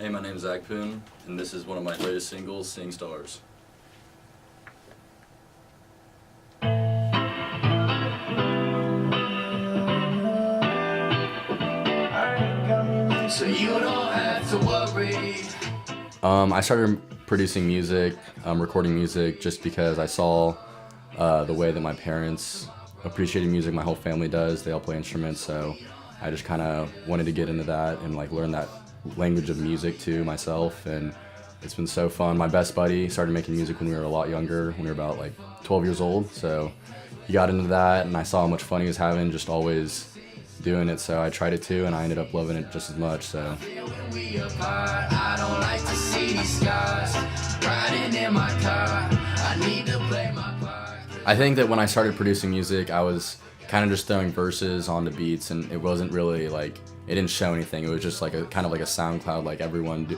Hey, my name is Agpoon, and this is one of my latest singles, Seeing Stars. So you don't have to worry. I started producing music, recording music, just because I saw the way that my parents appreciated music. My whole family does. They all play instruments, so I just kind of wanted to get into that and like learn that language of music too myself, and it's been so fun. My best buddy started making music when we were a lot younger, when we were about like 12 years old, so he got into that, and I saw how much fun he was having just always doing it, so I tried it too, and I ended up loving it just as much. So I don't like to see these scars. Riding in my car, I need to play my part. I think that when I started producing music, I was kind of just throwing verses onto beats, and it wasn't really like, it didn't show anything. It was just like a kind of like a SoundCloud, like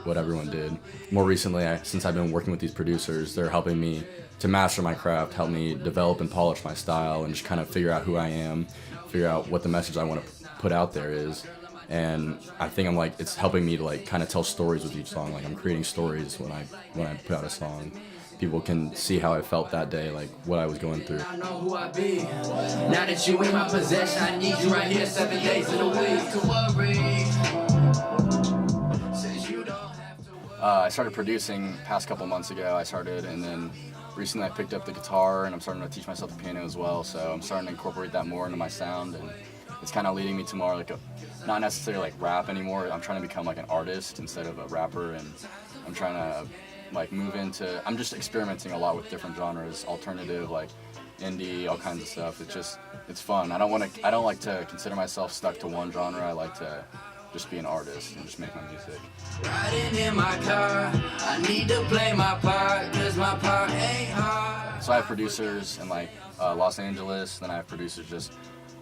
what everyone did. More recently, since I've been working with these producers, they're helping me to master my craft, help me develop and polish my style, and just kind of figure out who I am, figure out what the message I want to put out there is. And I think it's helping me to like kind of tell stories with each song. Like I'm creating stories when I put out a song. People can see how I felt that day, like what I was going through. I know who I be. Now that you in my possession, I need you right here 7 days of the week to worry. Since you don't have to I started producing past couple months ago. And then recently I picked up the guitar, and I'm starting to teach myself the piano as well. So I'm starting to incorporate that more into my sound, and it's kind of leading me to more like not necessarily like rap anymore. I'm trying to become like an artist instead of a rapper, and I'm trying to like move into, I'm just experimenting a lot with different genres, alternative, like indie, all kinds of stuff. It's fun. I don't like to consider myself stuck to one genre. I like to just be an artist and just make my music. riding in my car, I need to play my part, cause my part ain't hard. So I have producers in like Los Angeles, then I have producers just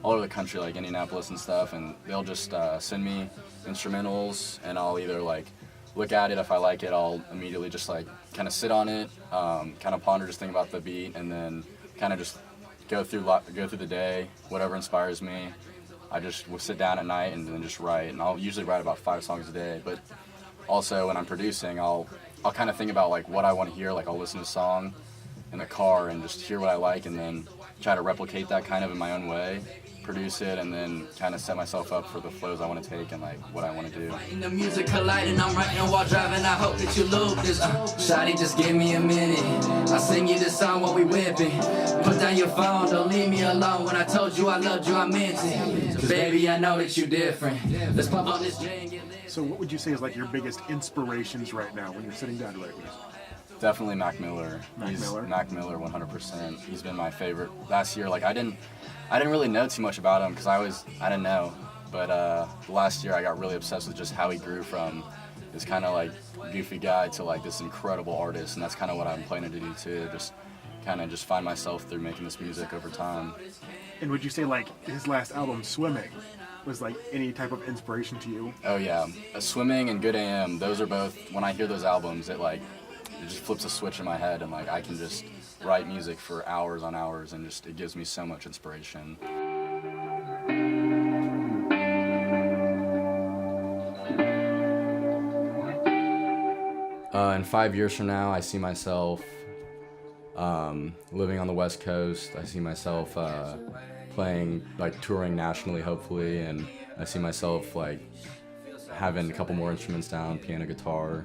all over the country, like Indianapolis and stuff, and they'll just send me instrumentals, and I'll either like look at it. If I like it, I'll immediately just like kind of sit on it, kind of ponder, just think about the beat, and then kind of just go through the day, whatever inspires me. I just will sit down at night and then just write, and I'll usually write about 5 songs a day. But also when I'm producing, I'll kind of think about like what I want to hear. Like I'll listen to a song in the car and just hear what I like, and then try to replicate that kind of in my own way, produce it, and then kind of set myself up for the flows I want to take and like what I want to do. The music colliding, I'm writing while driving, I hope that you loop this. Shawty, just give me a minute, I'll sing you this song while we whipping. Put down your phone, don't leave me alone. When I told you I loved you, I meant it. 'Cause baby, I know that you different. Let's pop on this J and get lit. So what would you say is like your biggest inspirations right now when you're sitting down to write music? Definitely Mac Miller. Mac Miller? 100%. He's been my favorite. Last year, like I didn't really know too much about him because I didn't know. But last year I got really obsessed with just how he grew from this kind of like goofy guy to like this incredible artist, and that's kind of what I'm planning to do too. Just kind of just find myself through making this music over time. And would you say like his last album, Swimming, was like any type of inspiration to you? Oh yeah, Swimming and Good AM. Those are both. When I hear those albums, it just flips a switch in my head, and like I can just write music for hours on hours, and just it gives me so much inspiration. In 5 years from now, I see myself living on the West Coast. I see myself playing, like touring nationally, hopefully, and I see myself like having a couple more instruments down, piano, guitar,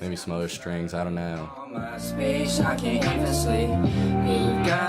maybe some other strings, I don't know. On my speech, I can't even sleep. You got